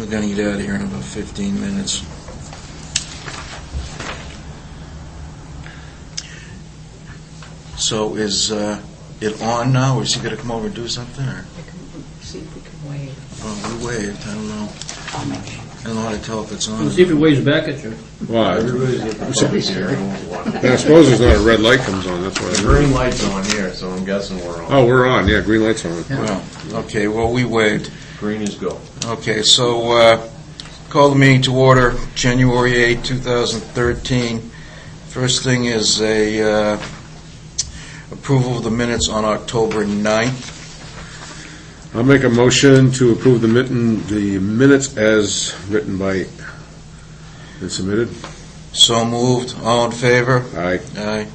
We're going to get out of here in about 15 minutes. So is it on now, or is he going to come over and do something? Or? See if we can wave. Oh, we waved. I don't know. I'll make sure. I don't know how to tell if it's on. Let's see if it waves back at you. Well, Everybody's I suppose there's not a red light comes on, that's why. The green light's on here, so I'm guessing we're on. Oh, we're on, yeah, green light's on. Well, okay, well, we waved. Green is go. Okay, so call the meeting to order, January 8, 2013. First thing is a approval of the minutes on October 9th. I'll make a motion to approve the minutes as written by and submitted. So moved. All in favor? Aye. Aye.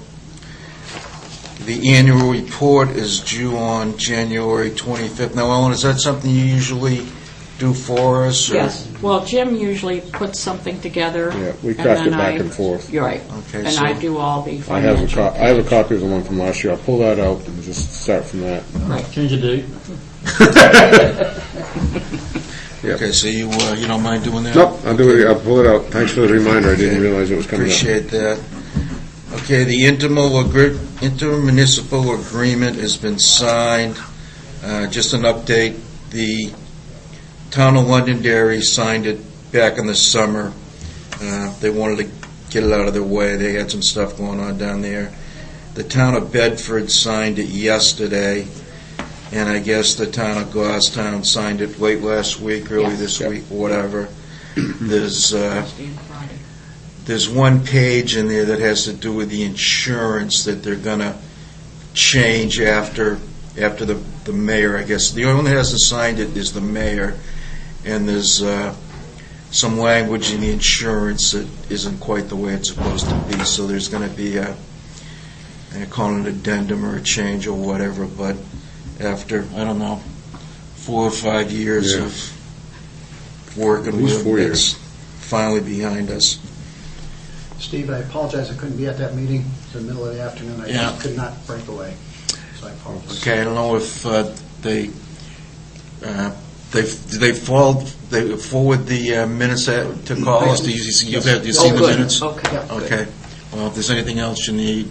The annual report is due on January 25th. Now, Ellen, is that something you usually do for us? Or? Yes. Well, Jim usually puts something together. Yeah, we and craft it then back and forth. You're right. Okay, And so I do all the I have financial. I have a copy of the one from last year. I'll pull that out and just start from that. Right. Change the date. Okay, so you don't mind doing that? Nope, I'll do it. I'll pull it out. Thanks for the reminder. I didn't realize it was coming up. Appreciate that. Okay, the intermunicipal agreement has been signed. Just an update, the town of Londonderry signed it back in the summer. They wanted to get it out of their way. They had some stuff going on down there. The town of Bedford signed it yesterday, and I guess the town of Goffstown signed it late last week, early Yes. this Yep. week, whatever. There's Thursday and Friday. there's one page in there that has to do with the insurance that they're going to change after the mayor, I guess. The only one that hasn't signed it is the mayor, and there's some language in the insurance that isn't quite the way it's supposed to be, so there's going to be I call it an addendum or a change or whatever, but after, I don't know, 4 or 5 years Yeah. of working At least with 4 it, years. it's finally behind us. Steve, I apologize, I couldn't be at that meeting. It's the middle of the afternoon. I Yeah. just could not break away, so I apologize. Okay, I don't know if they forward the minutes to call us. Do you see Yes. the Oh, good. minutes? Okay. Yeah, good. Okay. Well, if there's anything else you need,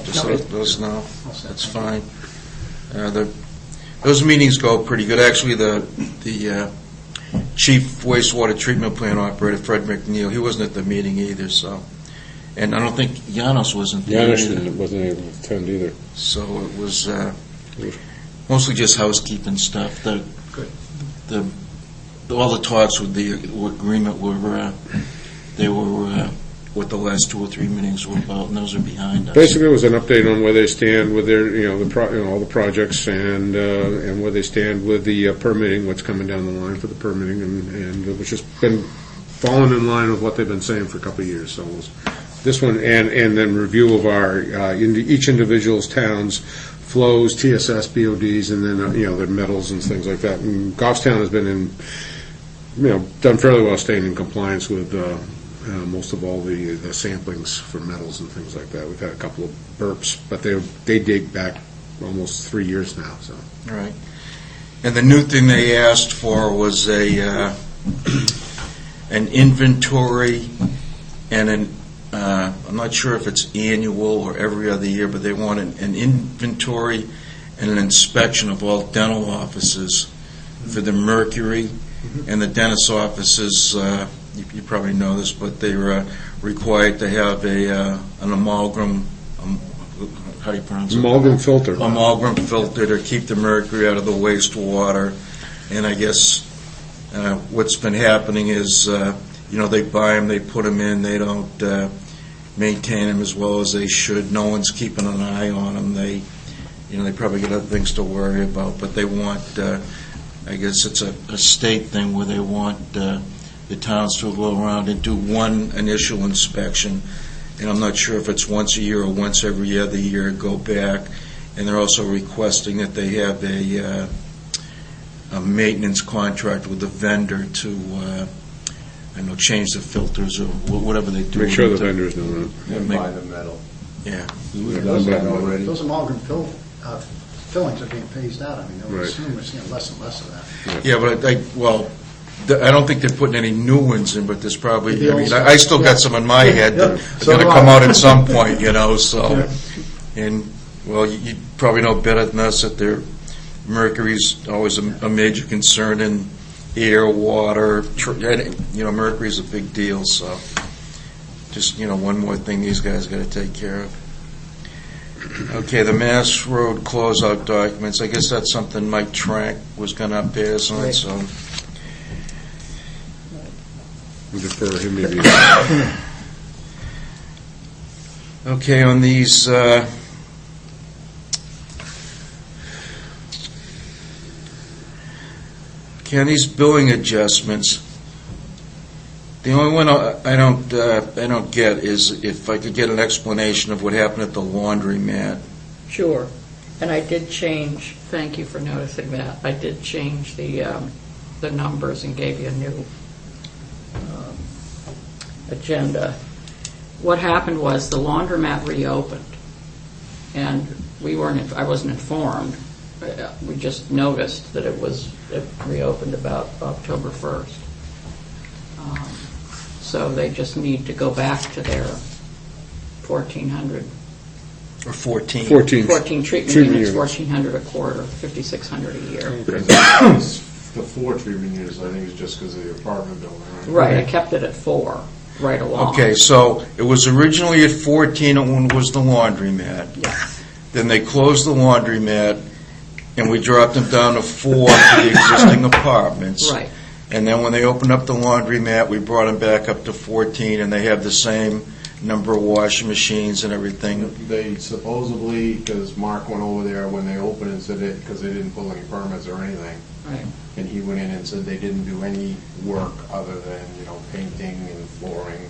just no. let us know. All set. That's fine. Those meetings go pretty good. Actually, the chief wastewater treatment plant operator, Fred McNeil, he wasn't at the meeting either. So, and I don't think Janos wasn't there Janusz either. wasn't able to attend either. So it was mostly just housekeeping stuff. Good. All the talks with the agreement were what the last 2 or 3 meetings were about, and those are behind us. Basically, it was an update on where they stand with their, all the projects and where they stand with the permitting, what's coming down the line for the permitting, and which has been falling in line with what they've been saying for a couple of years. So it was this one, and then review of our each individual's towns flows, TSS, BODs, and then their metals and things like that. And Goffstown has been done fairly well, staying in compliance with. Most of all the samplings for metals and things like that. We've had a couple of burps, but they date back almost 3 years now. So All right. And the new thing they asked for was an inventory and I'm not sure if it's annual or every other year, but they want an inventory and an inspection of all dental offices for the mercury, and the dentist offices. You probably know this, but they're required to have an amalgam. How do you pronounce it? amalgam filter. Amalgam filter to keep the mercury out of the wastewater. And I guess what's been happening is, they buy them, they put them in, they don't maintain them as well as they should. No one's keeping an eye on them. They probably got other things to worry about, but they want. I guess it's a state thing where they want. The towns to go around and do one initial inspection, and I'm not sure if it's once a year or once every other year, go back, and they're also requesting that they have a maintenance contract with the vendor to, change the filters or whatever they do. Make sure the vendor's doing it. And buy the metal. Yeah. We've done that already. Those amalgam fillings are being phased out. I mean, I would Right. assume we're seeing less and less of that. Yeah, but I don't think they're putting any new ones in, but there's probably, The I mean, old I still got some in my head that Yeah. are So going to do come I. out at some point, you know, so. Yeah. And, well, you probably know better than us that mercury's always a major concern in air, water, you know, mercury's a big deal, so just, you know, one more thing these guys got to take care of. Okay, the Mass Road closeout documents, I guess that's something Mike Trank was going to pass on, Right. so. We'll defer him maybe. Okay, on these, Kenny's billing adjustments, the only one I don't get is if I could get an explanation of what happened at the laundromat. Sure. And I did change, thank you for noticing that, I did change the numbers and gave you a new agenda. What happened was the laundromat reopened, and I wasn't informed. We just noticed that it reopened about October 1st. So they just need to go back to their 1,400. Or 14. 14. 14 treatment units, 1,400 a quarter, 5,600 a year. The 4 treatment units, I think, is just because of the apartment building, right? Right, I kept it at 4 right along. Okay, so it was originally at 14 when it was the laundromat. Yes, Then they closed the laundromat, and we dropped them down to 4 for the existing apartments. right. And then when they opened up the laundromat, we brought them back up to 14, and they have the same number of washing machines and everything. They supposedly, because Mark went over there when they opened and said it, because they didn't pull any permits or anything, Right. and he went in and said they didn't do any work other than, you know, painting and flooring,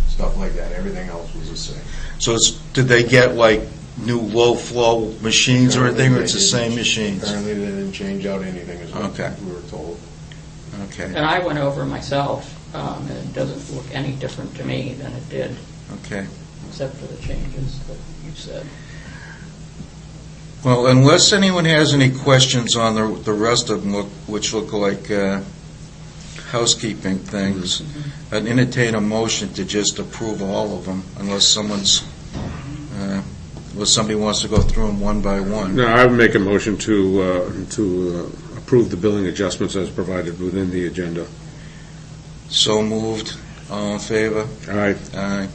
stuff like that. Everything else was the same. So did they get like new low-flow machines or anything, or it's the Apparently same machines? Apparently they didn't change out anything, is what Okay. we were told. Okay, And I went over myself, and it doesn't look any different to me than it did, okay. except for the changes that you said. Well, unless anyone has any questions on the rest of them, which look like housekeeping things, I'd entertain a motion to just approve all of them, unless somebody wants to go through them one by one. No, I would make a motion to approve the billing adjustments as provided within the agenda. So moved. All in favor? Aye. Aye.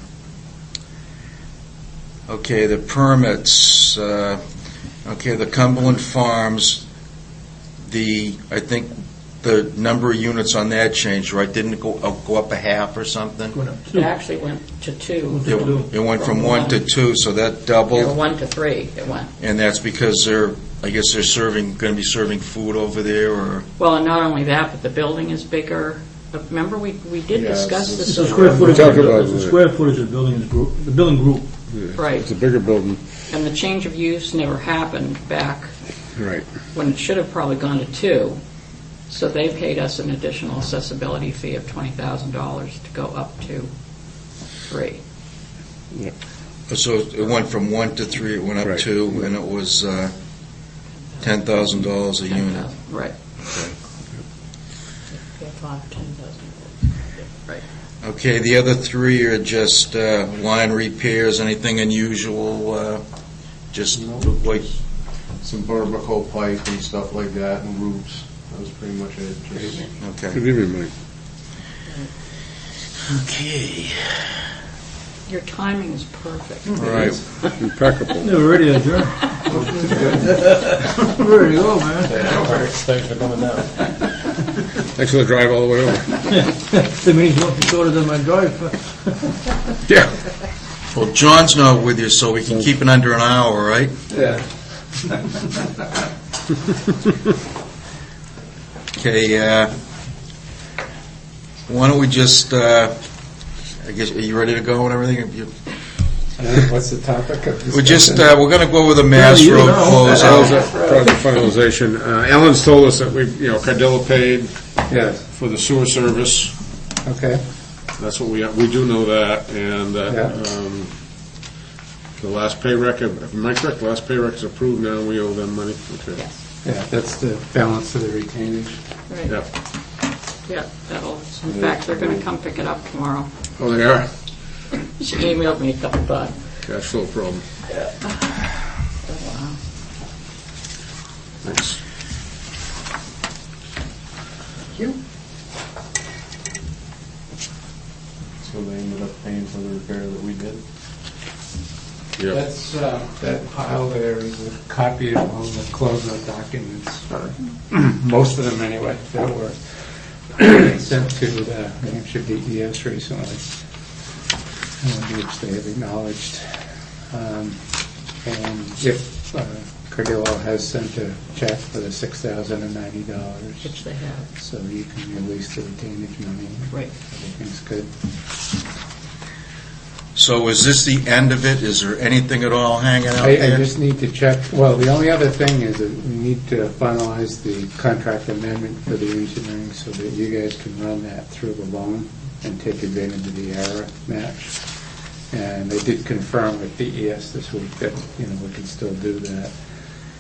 Okay, the permits, okay, the Cumberland Farms, I think the number of units on that changed, right? Didn't it go up a half or something? Going up It two. actually went to 2. It went from 1 to 2, so that Or doubled, 1 to 3, it went. and that's because I guess they're going to be serving food over there, or? Well, and not only that, but the building is bigger. But remember, we did Yes, discuss it's this. It's the in square our- footage, talked of about the it. square footage of the building group. Right. It's a bigger building. And the change of use never happened back Right. when it should have probably gone to 2. So they paid us an additional accessibility fee of $20,000 to go up to 3. So it went from 1 to 3, it went up Right. 2, and it was $10,000 a unit. 10,000, right. Okay. Yeah, 5, 10,000. Right. Okay, the other 3 are just line repairs, anything unusual, just look like, Some barbacoa pipe and stuff like that, and roofs. That was pretty much it. Just okay. Give me mine. Okay. Your timing is perfect. All right. Impeccable. Yeah, we're ready to adjourn. We're ready to go, man. Thanks for the drive all the way over. The meeting's much shorter than my drive. Yeah. Well, John's not with you, so we can keep it under an hour, right? Yeah. Okay, why don't we just, I guess, are you ready to go and everything? What's the topic of discussion? We're just, we're going to go over the Mass you Road know. closeout. Project finalization. Ellen's told us that Cardillo paid Yes, for the sewer service. okay. That's what we do know that, and Yeah. the last pay rec, am I correct, the last pay rec is approved now, and we owe them money? Okay. Yes. Yeah, that's the balance of the retainage. Right. Yeah. Yeah, in fact, they're going to come pick it up tomorrow. Oh, they are? She emailed me a couple times. Cash flow problem. Wow. Thanks. Thank you. So they ended up paying for the repair that we did. Yep. That's, that pile there is a copy of all the closeout documents, or most of them anyway, that were sent to the New Hampshire DES recently, which they have acknowledged. And if Cardillo has sent a check for the $6,090, Which they have. so you can release the retainage money. Right. Everything's good. So is this the end of it? Is there anything at all hanging out I there? just need to check, well, the only other thing is that we need to finalize the contract amendment for the engineering so that you guys can run that through the loan and take advantage of the error match. And they did confirm with DES this week that, we can still do that.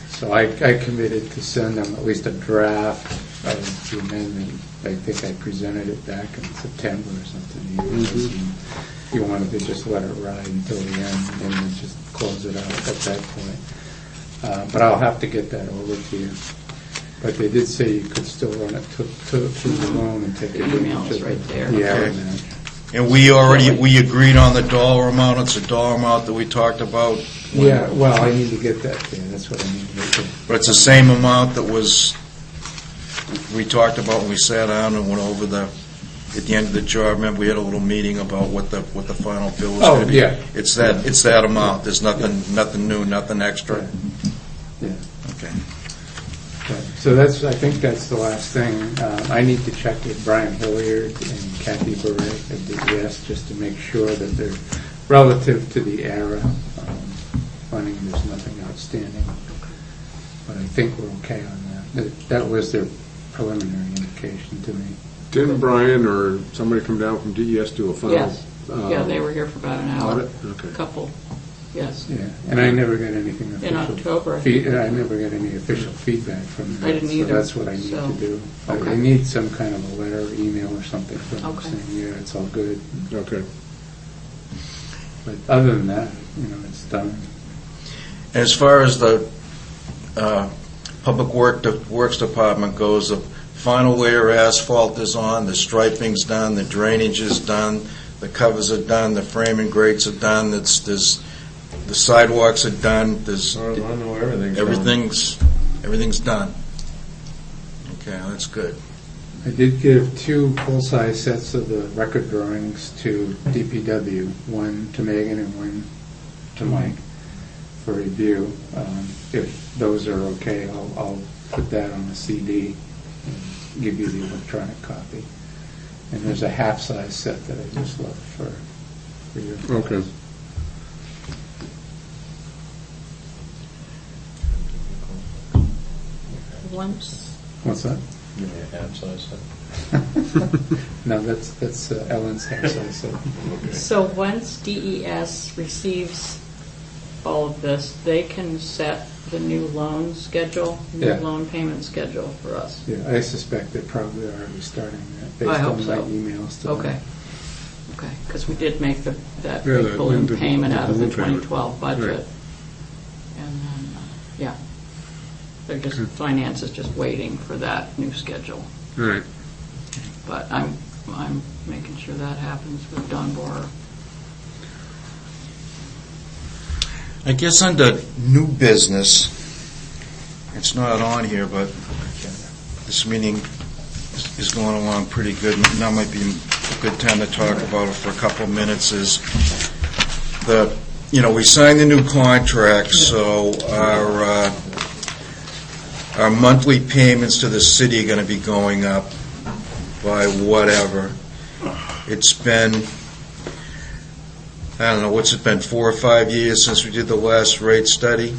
So I committed to send them at least a draft of the amendment. I think I presented it back in September or something to you guys. And you wanted to just let it ride until the end and then just close it out at that point. But I'll have to get that over to you. But they did say you could still run it through the loan and take The advantage email is of right there. the error Okay. match. And we agreed on the dollar amount. It's a dollar amount that we talked about. Yeah, well, I need to get that to you. That's what I need to get to. But it's the same amount that we talked about when we sat down and went over at the end of the job. Remember, we had a little meeting about what the final bill was going to be. Yeah. It's that amount. There's nothing new, nothing extra. Yeah. Okay. So I think that's the last thing. I need to check with Brian Hilliard and Kathy Beret at DES just to make sure that they're relative to the ERA funding, there's nothing outstanding. But I think we're okay on that. That was their preliminary indication to me. Didn't Brian or somebody come down from DES do a final? Yes. Yeah, they were here for about an hour. Audit? Okay. A couple, yes. Yeah, and I never got anything official. In October, I think. I never got any official feedback from them. I didn't either, So that's what I need so- to do. Okay. I need some kind of a letter or email or something from them Okay. saying, yeah, it's all good. Okay. But other than that, it's done. As far as the Public Works Department goes, the final layer of asphalt is on, the striping's done, the drainage is done, the covers are done, the framing grates are done, the sidewalks are done, I know everything's everything's done. Okay, that's good. I did give 2 full-size sets of the record drawings to DPW, one to Megan and one to Mike for review. If those are okay, I'll put that on a CD and give you the electronic copy. And there's a half-size set that I just left for your. Okay. Once, What's that? Give me a half size set. No, that's Ellen's half-size set. so once DES receives all of this, they can set the new loan schedule, new Yeah. loan payment schedule for us. Yeah, I suspect they're probably already starting that I based hope on my so. emails to them. Okay. Okay, because we did make that Yeah, big that balloon balloon payment out of the payment. 2012 budget. Right. And then, yeah, they're just, finance is just waiting for that new schedule. All right. But I'm making sure that happens with Don Borer. I guess under new business, it's not on here, but this meeting is going along pretty good. Now might be a good time to talk about it for a couple of minutes. Is we signed the new contract, so our monthly payments to the city are going to be going up by whatever. It's been, I don't know, what's it been, 4 or 5 years since we did the last rate study?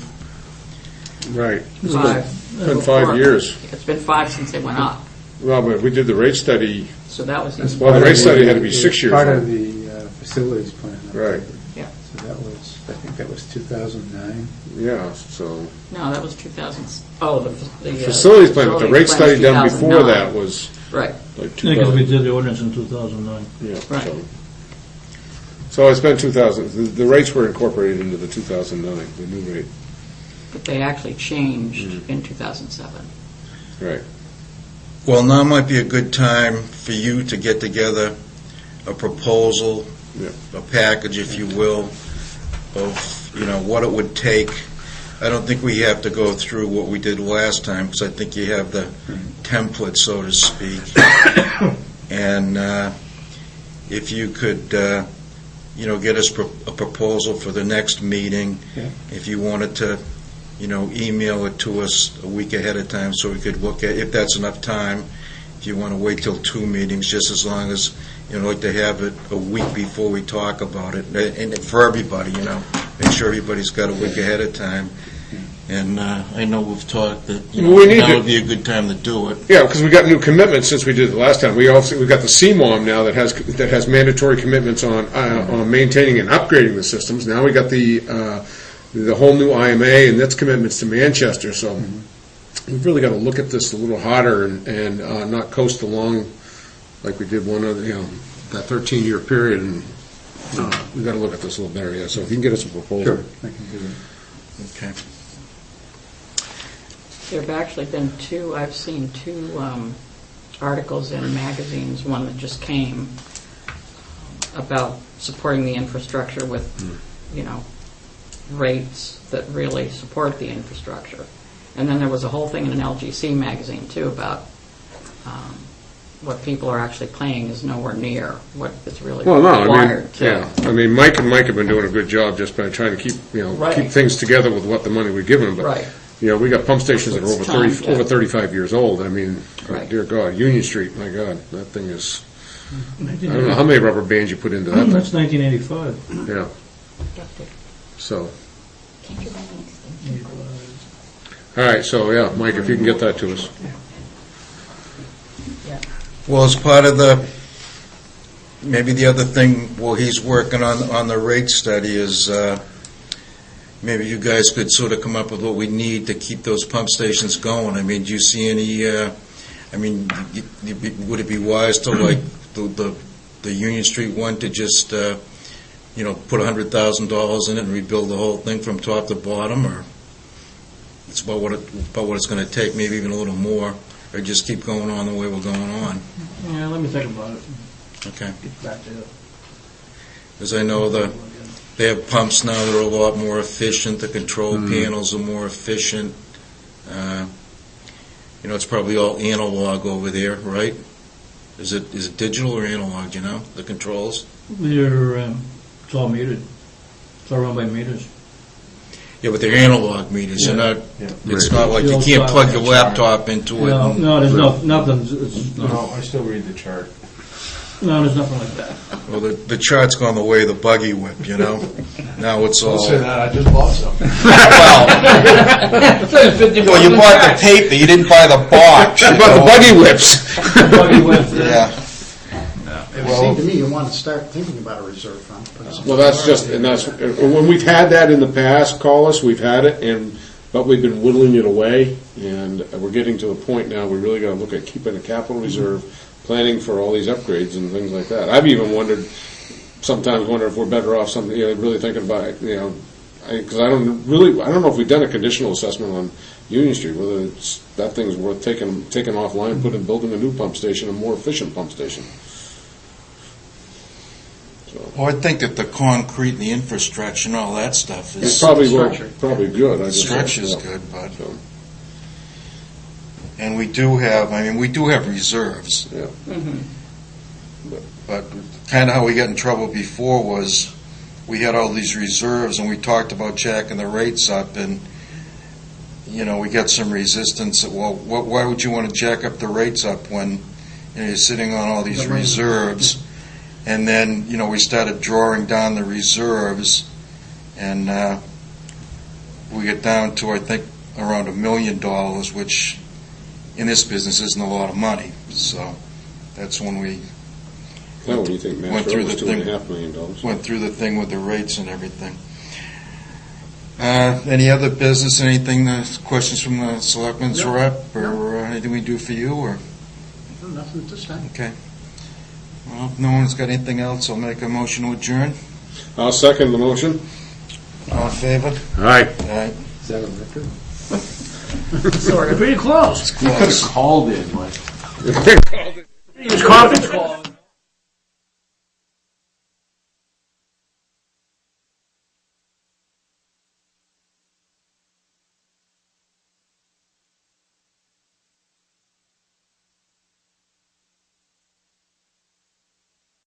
Right. Five. It's been 5 years. It's been 5 since they went up, Well, but we did the rate study. so that was, That's Well, the part rate of study had to be 6 years Part old. of the facilities plan. Right. yeah, So that was, I think that was 2009. Yeah, so. no, that was 2000, oh, the Facilities plan, but the rate facilities plan study done before 2009. that was Right. like Yeah, because we 2000. did the ordinance in 2009. Yeah, Right. so it's been 2000, the rates were incorporated into the 2009, the new rate, But they actually changed Mm-hmm. in 2007. right. Well, now might be a good time for you to get together a proposal, Yeah. a package, if you will, of, what it would take. I don't think we have to go through what we did last time, because I think you have the template, so to speak. And if you could, get us a proposal for the next meeting, Yeah. if you wanted to, email it to us a week ahead of time so we could look at, if that's enough time. If you want to wait till 2 meetings, just as long as, I'd like to have it a week before we talk about it. And for everybody, make sure everybody's got a week ahead of time. And I know we've talked that, We need now to- would be a good time to do it. Yeah, because we got new commitments since we did it last time. We've got the CMOM now that has mandatory commitments on maintaining and upgrading the systems. Now we got the whole new IMA and its commitments to Manchester. So we've really got to look at this a little harder and not coast along like we did one other, that 13-year period. And we've got to look at this a little better. Yeah. So if you can get us a proposal. Sure, I can do it. Okay. There have actually been I've seen two articles in magazines, one that just came about supporting the infrastructure with, rates that really support the infrastructure. And then there was a whole thing in an LGC magazine, too, about what people are actually paying is nowhere near what is really Well, no, I mean, required. yeah. I mean, Mike have been doing a good job just by trying to keep, Right. keep things together with what the money we've given them. But, Right. we got pump stations that are It's time to- over 35 years old. I mean, Right. dear God, Union Street, my God, that thing is, I don't know how many rubber bands you put into that thing. That's 1985. Yeah, so, Can't you buy an extension cord? all right, so, yeah, Mike, if you can get that to us. Well, as part of maybe the other thing, he's working on the rate study is, maybe you guys could sort of come up with what we need to keep those pump stations going. I mean, do you see any, would it be wise to, like, the Union Street one to just, put $100,000 in it and rebuild the whole thing from top to bottom, or it's about what it's going to take, maybe even a little more, or just keep going on the way we're going on? Yeah, let me think about it. Okay. Get back to you. Because I know they have pumps now that are a lot more efficient, the control panels are more efficient. It's probably all analog over there, right? Is it digital or analog, the controls? It's all metered. It's all run by meters. Yeah, but they're analog meters, you're not, Yeah. it's not like you can't plug your laptop into it. No, and- no, there's nothing. No, I still read the chart. No, there's nothing like that. Well, the chart's gone the way of the buggy whip, Now it's all... Don't say that, I just bought some. Well, you bought the paper, you didn't buy the box. How about the buggy whips? Buggy whip, Yeah. It would seem to me you want to start thinking about a reserve fund. Put some- Well, that's when we've had that in the past, we've had it, but we've been whittling it away, and we're getting to the point now, we really gotta look at keeping a capital reserve, planning for all these upgrades and things like that. I've even sometimes wonder if we're better off really thinking about it, because I don't know if we've done a conditional assessment on Union Street, whether that thing's worth taking offline, building a new pump station, a more efficient pump station. Well, I think that the concrete and the infrastructure and all that stuff It's is... probably Structure. probably good. The structure's Yeah. good, but... So, And we do have reserves. Yeah. But kind of how we got in trouble before was we had all these reserves and we talked about jacking the rates up and, we got some resistance. Well, why would you want to jack up the rates up when you're sitting on all these reserves? And then, we started drawing down the reserves and we get down to, I think, around $1 million, which in this business isn't a lot of money. So that's when we What do you think, Mass Went Road through was the thing. $2.5 million? went through the thing with the rates and everything. Any other business, anything, questions from the selectmen's rep, or anything we do for you, or? Nothing at this time. Okay. Well, if no one's got anything else, I'll make a motion to adjourn. I'll second the motion. All in favor? All right. All right. Is that a record? Sort of. Pretty close. Called in, Mike. He was conference calling.